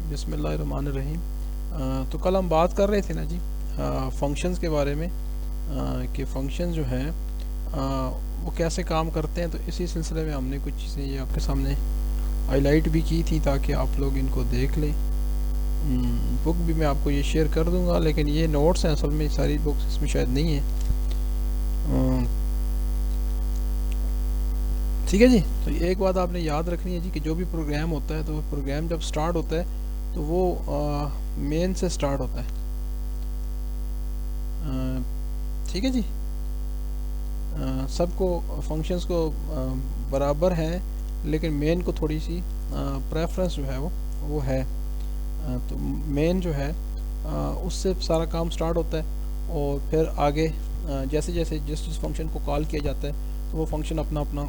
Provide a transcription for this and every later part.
बिस्मिल्लाहिर्रहमानिर्रहीम। तो कल हम बात कर रहे थे ना जी फंक्शंस के बारे में, कि फंक्शन जो हैं वो कैसे काम करते हैं। तो इसी सिलसिले में हमने कुछ चीज़ें ये आपके सामने हाईलाइट भी की थी ताकि आप लोग इनको देख लें। बुक भी मैं आपको ये शेयर कर दूंगा, लेकिन ये नोट्स हैं, असल में सारी बुक्स इसमें शायद नहीं है। ठीक है जी। तो एक बात आपने याद रखनी है जी कि जो भी प्रोग्राम होता है, तो प्रोग्राम जब स्टार्ट होता है तो वो मेन से स्टार्ट होता है। ठीक है जी। सबको फंक्शंस को बराबर है, लेकिन मेन को थोड़ी सी प्रेफरेंस जो है वो है। तो मेन जो है उससे सारा काम स्टार्ट होता है, और फिर आगे जैसे जैसे जिस फंक्शन को कॉल किया जाता है तो वो फंक्शन अपना अपना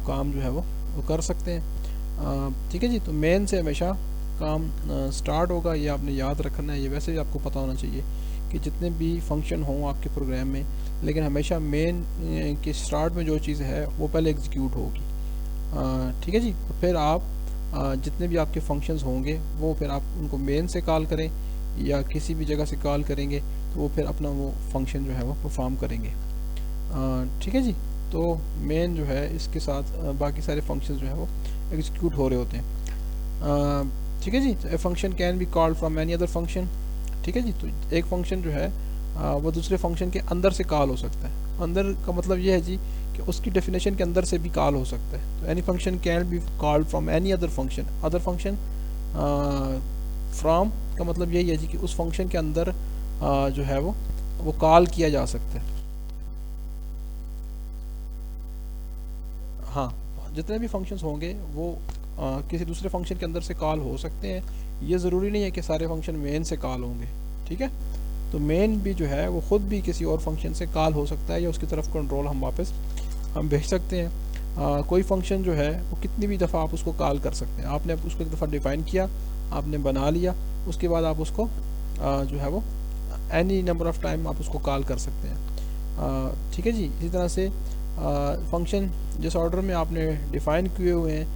काम जो है वो कर सकते हैं। ठीक है जी। तो मेन से हमेशा काम स्टार्ट होगा, ये आपने याद रखना है। ये वैसे भी आपको पता होना चाहिए कि जितने भी फंक्शन हों आपके प्रोग्राम में, लेकिन हमेशा मेन के स्टार्ट में जो चीज़ है वो पहले एग्जीक्यूट होगी। ठीक है जी। तो फिर आप जितने भी आपके फंक्शंस होंगे वो फिर आप उनको मेन से कॉल करें या किसी भी जगह से कॉल करेंगे तो वो फिर अपना वो फंक्शन जो है वो परफॉर्म करेंगे। ठीक है जी। तो मेन जो है इसके साथ बाकी सारे फंक्शंस जो है वो एग्जीक्यूट हो रहे होते हैं। ठीक है जी। तो a function can be called from any other function. ठीक है जी। तो एक फंक्शन जो है वो दूसरे फंक्शन के अंदर से कॉल हो सकता है। अंदर का मतलब ये है जी कि उसकी डेफिनेशन के अंदर से भी कॉल हो सकता है। तो any function can be called from any other function. Other function from का मतलब यही है जी कि उस फंक्शन के अंदर जो है वो कॉल किया जा सकता है। हाँ, जितने भी फंक्शंस होंगे वो किसी दूसरे फंक्शन के अंदर से कॉल हो सकते हैं। ये ज़रूरी नहीं है कि सारे फंक्शन मेन से कॉल होंगे। ठीक है। तो मेन भी जो है वो ख़ुद भी किसी और फंक्शन से कॉल हो सकता है, या उसकी तरफ कंट्रोल हम भेज सकते हैं। कोई फंक्शन जो है वो कितनी भी दफ़ा आप उसको कॉल कर सकते हैं। आपने उसको एक दफ़ा डिफ़ाइन किया, आपने बना लिया, उसके बाद आप उसको जो है वो एनी नंबर ऑफ़ टाइम आप उसको कॉल कर सकते हैं। ठीक है जी। इसी तरह से फंक्शन जिस ऑर्डर में आपने डिफ़ाइन किए हुए हैं,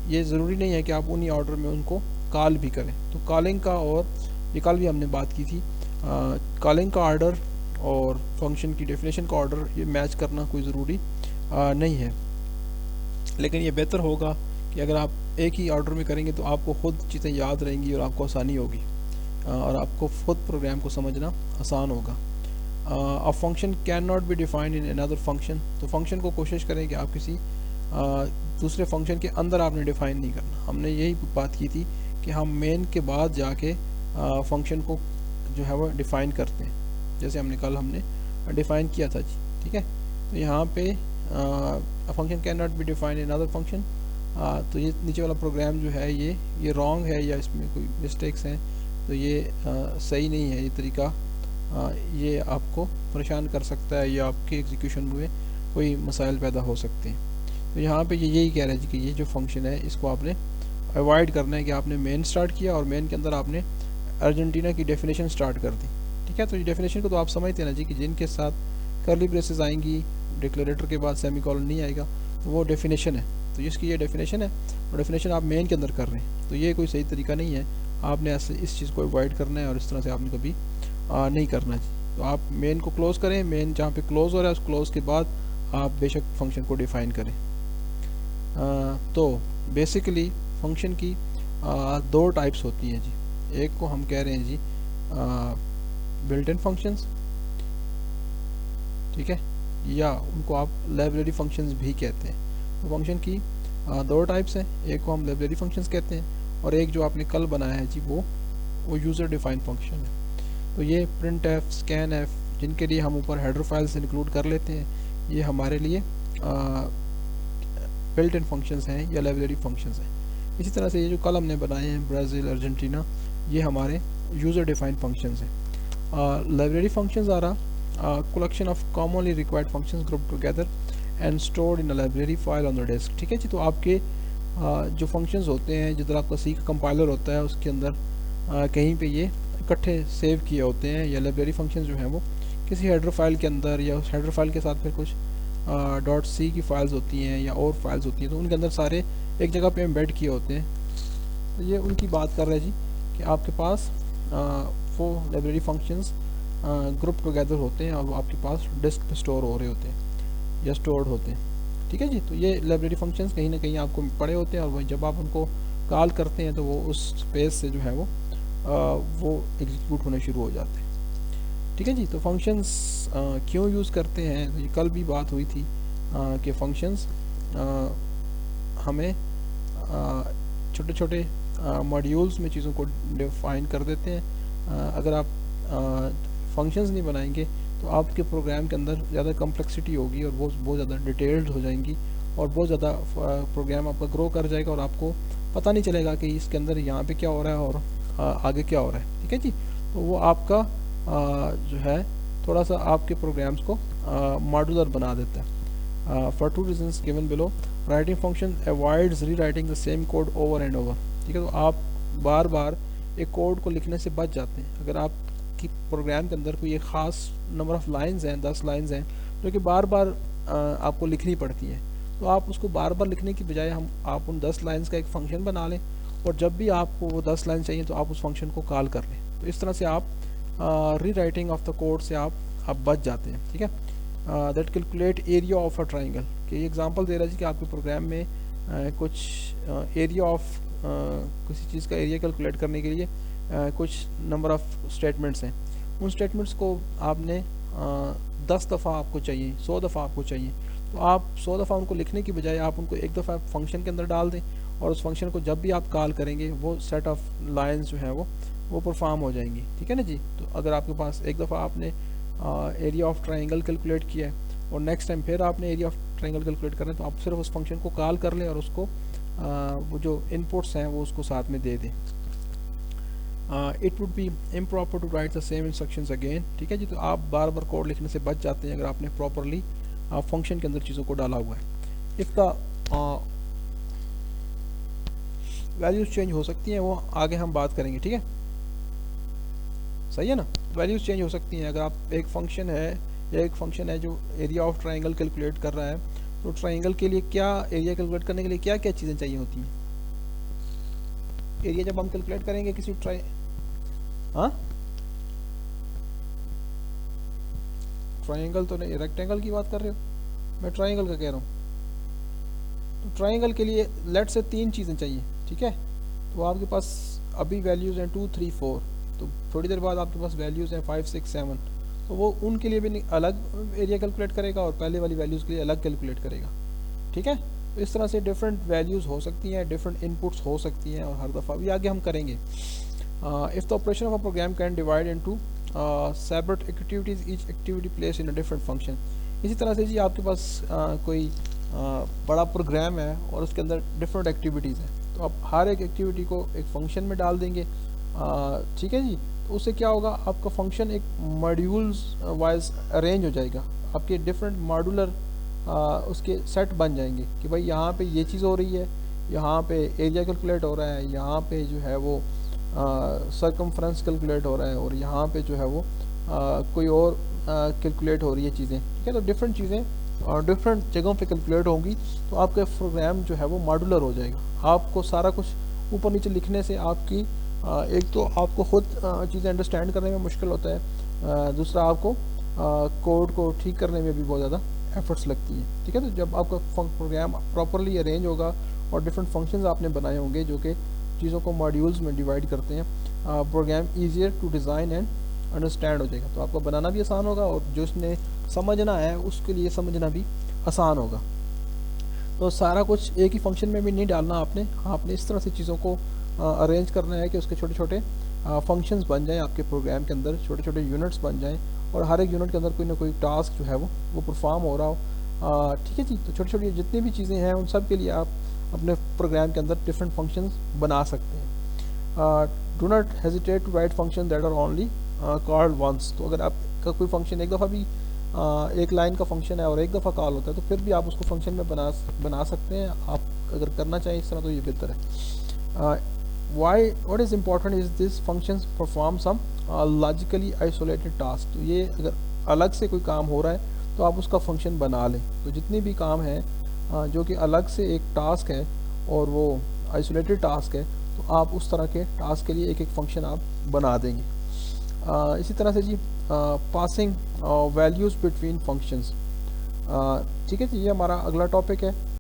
ये ज़रूरी नहीं है कि आप उन्हीं ऑर्डर में उनको कॉल भी करें। तो कॉलिंग का, और ये कल भी हमने बात की थी, कॉलिंग का ऑर्डर और फंक्शन की डेफिनेशन का ऑर्डर ये मैच करना कोई ज़रूरी नहीं है, लेकिन ये बेहतर होगा कि अगर आप एक ही ऑर्डर में करेंगे तो आपको ख़ुद चीज़ें याद रहेंगी और आपको आसानी होगी, और आपको ख़ुद प्रोग्राम को समझना आसान होगा। A function can not be defined in another function. तो फंक्शन को कोशिश करें कि आप किसी दूसरे फंक्शन के अंदर आपने डिफ़ाइन नहीं करना। हमने यही बात की थी कि हम मेन के बाद जाके फंक्शन को जो है वो डिफ़ाइन करते हैं, जैसे हमने डिफ़ाइन किया था जी। ठीक है। तो यहाँ पे function can not be defined in other function. तो ये नीचे वाला प्रोग्राम जो है ये रॉन्ग है, या इसमें कोई मिस्टेक्स हैं, तो ये सही नहीं है। ये तरीका ये आपको परेशान कर सकता है, या आपके एग्जीक्यूशन में कोई मसाइल पैदा हो सकते हैं। तो यहाँ पे ये यही कह रहा है जी कि ये जो फंक्शन है इसको आपने अवॉइड करना है कि आपने मेन स्टार्ट किया और मेन के अंदर आपने अर्जेंटीना की डेफिनेशन स्टार्ट कर दी। ठीक है। तो ये डेफिनेशन को तो आप समझते हैं ना जी कि जिनके साथ कर्ली ब्रेसेस आएंगी, डिक्लेरेटर के बाद सेमीकोलन नहीं आएगा, तो वो डेफिनेशन है। तो इसकी ये डेफिनेशन है, और डेफिनेशन आप मेन के अंदर कर रहे हैं, तो ये कोई सही तरीका नहीं है। आपने ऐसे इस चीज़ को अवॉइड करना है, और इस तरह से आपने कभी नहीं करना जी। तो आप मेन को क्लोज़ करें, मेन जहाँ पे क्लोज़ हो रहा है उस क्लोज़ के बाद आप बेशक फंक्शन को डिफ़ाइन करें। तो बेसिकली फंक्शन की दो टाइप्स होती हैं जी। एक को हम कह रहे हैं जी बिल्ट इन फंक्शंस, ठीक है, या उनको आप लाइब्रेरी फंक्शंस भी कहते हैं। तो फंक्शन की दो टाइप्स हैं, एक को हम लाइब्रेरी फंक्शंस कहते हैं, और एक जो आपने कल बनाया है जी वो यूज़र डिफाइंड फंक्शन है। तो ये प्रिंट एफ, स्कैन एफ, जिनके लिए हम ऊपर हेडर फाइल्स इंक्लूड कर लेते हैं, ये हमारे लिए बिल्ट इन फंक्शंस हैं या लाइब्रेरी फंक्शंस हैं। इसी तरह से ये जो कल हमने बनाए हैं ब्राज़ील, अर्जेंटीना, ये हमारे यूज़र डिफाइंड फंक्शंस हैं। Library functions are a collection of commonly required functions grouped together and stored in a library file on the disk। ठीक है जी। तो आपके जो फंक्शंस होते हैं, जिधर आपका सी का कंपाइलर होता है उसके अंदर कहीं पे ये इकट्ठे सेव किए होते हैं, या लाइब्रेरी फंक्शंस जो हैं वो किसी हेडर फाइल के अंदर, या उस हेडर फाइल के साथ फिर कुछ .c की फाइल्स होती हैं या और फाइल्स होती हैं, तो उनके अंदर सारे एक जगह पे एम्बेड किए होते हैं। तो ये उनकी बात कर रहे हैं जी कि आपके पास वो लाइब्रेरी फंक्शंस ग्रुप टुगेदर होते हैं और वो आपके पास डिस्क पे स्टोर हो रहे होते हैं या स्टोर्ड होते हैं। ठीक है जी, तो ये लाइब्रेरी फंक्शंस कहीं ना कहीं आपको पड़े होते हैं और वही जब आप उनको कॉल करते हैं तो वो उस स्पेस से जो है वो एग्जीक्यूट होने शुरू हो जाते हैं। ठीक है जी, तो फंक्शंस क्यों यूज़ करते हैं, तो ये कल भी बात हुई थी कि फंक्शंस हमें छोटे छोटे मॉड्यूल्स में चीज़ों को डिफाइन कर देते हैं। अगर आप फंक्शंस नहीं बनाएंगे तो आपके प्रोग्राम के अंदर ज़्यादा कम्प्लेक्सिटी होगी और बहुत ज़्यादा डिटेल्ड हो जाएंगी और बहुत ज़्यादा प्रोग्राम आपका ग्रो कर जाएगा और आपको पता नहीं चलेगा कि इसके अंदर यहाँ पे क्या हो रहा है और आगे क्या हो रहा है। ठीक है जी, तो वो आपका जो है थोड़ा सा आपके प्रोग्राम्स को मॉड्यूलर बना देता है। For two reasons given below, writing function avoids rewriting the same code over and over. ठीक है, तो आप बार बार एक कोड को लिखने से बच जाते हैं। अगर आपकी प्रोग्राम के अंदर कोई एक ख़ास नंबर ऑफ़ लाइंस हैं, 10 लाइंस हैं जो कि बार बार आपको लिखनी पड़ती हैं, तो आप उसको बार बार लिखने की बजाय आप उन 10 लाइंस का एक फ़ंक्शन बना लें और जब भी आपको वो 10 लाइन चाहिए तो आप उस फंक्शन को कॉल कर लें। तो इस तरह से आप री राइटिंग ऑफ द कोड से आप बच जाते हैं। ठीक है, that calculate area of a triangle, कि ये एग्जांपल दे रहा है कि आपके प्रोग्राम में कुछ एरिया ऑफ किसी चीज़ का एरिया कैलकुलेट करने के लिए कुछ नंबर ऑफ़ स्टेटमेंट्स हैं। उन स्टेटमेंट्स को आपने 10 दफ़ा आपको चाहिए, 100 दफ़ा आपको चाहिए, तो आप 100 दफ़ा उनको लिखने की बजाय आप उनको एक दफ़ा फंक्शन के अंदर डाल दें और उस फंक्शन को जब भी आप कॉल करेंगे वो सेट ऑफ लाइंस जो है वो परफॉर्म हो जाएंगी। ठीक है ना जी, तो अगर आपके पास एक दफ़ा आपने एरिया ऑफ ट्राइंगल कैलकुलेट किया है और नेक्स्ट टाइम फिर आपने एरिया ऑफ ट्राइंगल कैलकुलेट करना है तो आप सिर्फ उस फंक्शन को कॉल कर लें और उसको वो जो इनपुट्स हैं वो उसको साथ में दे दें। It would be improper to write the same instructions again. ठीक है जी, तो आप बार बार कोड लिखने से बच जाते हैं अगर आपने प्रॉपरली फंक्शन के अंदर चीज़ों को डाला हुआ है। इसका वैल्यूज़ चेंज हो सकती हैं, वो आगे हम बात करेंगे। ठीक है, सही है ना, वैल्यूज़ चेंज हो सकती हैं। अगर आप एक फंक्शन है जो एरिया ऑफ ट्राइंगल कैलकुलेट कर रहा है, तो ट्राइंगल के लिए क्या एरिया कैलकुलेट करने के लिए क्या क्या चीज़ें चाहिए होती हैं। एरिया जब हम कैलकुलेट करेंगे किसी ट्राइंगल तो नहीं, रेक्टेंगल की बात कर रहे हो, मैं ट्राइंगल का कह रहा हूँ। तो ट्राइंगल के लिए लेट से 3 चीज़ें चाहिए। ठीक है, तो आपके पास अभी वैल्यूज़ हैं 2 3 4, तो थोड़ी देर बाद आपके पास वैल्यूज़ हैं 5 6 7, तो वो उनके लिए भी अलग एरिया कैलकुलेट करेगा और पहले वाली वैल्यूज़ के लिए अलग कैलकुलेट करेगा। ठीक है, तो इस तरह से डिफरेंट वैल्यूज़ हो सकती हैं, डिफरेंट इनपुट्स हो सकती हैं और हर दफ़ा भी आगे हम करेंगे। If the operation of a program can divide into separate activities, each activity place in a different function. इसी तरह से जी आपके पास कोई बड़ा प्रोग्राम है और उसके अंदर डिफरेंट एक्टिविटीज़ हैं, तो आप हर एक एक्टिविटी को एक फंक्शन में डाल देंगे। ठीक है जी, तो उससे क्या होगा, आपका फंक्शन एक मॉड्यूल्स वाइज अरेंज हो जाएगा, आपके डिफरेंट मॉड्यूलर उसके सेट बन जाएंगे कि भाई यहाँ पे ये चीज़ हो रही है, यहाँ पे एरिया कैलकुलेट हो रहा है, यहाँ पे जो है वो सर्कमफ्रेंस कैलकुलेट हो रहा है और यहाँ पे जो है वो कोई और कैलकुलेट हो रही है चीज़ें। ठीक है, तो डिफरेंट चीज़ें और डिफरेंट जगहों पे कैलकुलेट होंगी, तो आपका प्रोग्राम जो है वो मॉड्यूलर हो जाएगा। आपको सारा कुछ ऊपर नीचे लिखने से आपकी एक तो आपको खुद चीज़ें अंडरस्टैंड करने में मुश्किल होता है, दूसरा आपको कोड को ठीक करने में भी बहुत ज़्यादा एफर्ट्स लगती हैं। ठीक है, तो जब आपका प्रोग्राम प्रॉपरली अरेंज होगा और डिफरेंट फंक्शंस आपने बनाए होंगे जो कि चीज़ों को मॉड्यूल्स में डिवाइड करते हैं, program easier to design and understand हो जाएगा। तो आपको बनाना भी आसान होगा और जो उसने समझना है उसके लिए समझना भी आसान होगा। तो सारा कुछ एक ही फंक्शन में भी नहीं डालना आपने इस तरह से चीज़ों को अरेंज करना है कि उसके छोटे छोटे फंक्शंस बन जाएं, आपके प्रोग्राम के अंदर छोटे छोटे यूनिट्स बन जाएं और हर एक यूनिट के अंदर कोई ना कोई टास्क जो है वो परफॉर्म हो रहा हो। ठीक है जी, तो छोटी छोटी जितनी भी चीज़ें हैं उन सब के लिए आप अपने प्रोग्राम के अंदर डिफरेंट फंक्शंस बना सकते हैं। Do not hesitate to write function that are only called once. तो अगर आपका कोई फंक्शन एक दफ़ा भी एक लाइन का फंक्शन है और एक दफ़ा कॉल होता है तो फिर भी आप उसको फंक्शन में बना सकते हैं। आप अगर करना चाहें इस तरह तो ये बेहतर है। what is important is this functions perform some logically isolated task। तो ये अगर अलग से कोई काम हो रहा है तो आप उसका फंक्शन बना लें। तो जितने भी काम हैं जो कि अलग से एक टास्क है और वो आइसोलेटेड टास्क है, तो आप उस तरह के टास्क के लिए एक एक फंक्शन आप बना देंगे। इसी तरह से जी पासिंग वैल्यूज़ बिटवीन फंक्शंस, ठीक है जी, ये हमारा अगला टॉपिक है।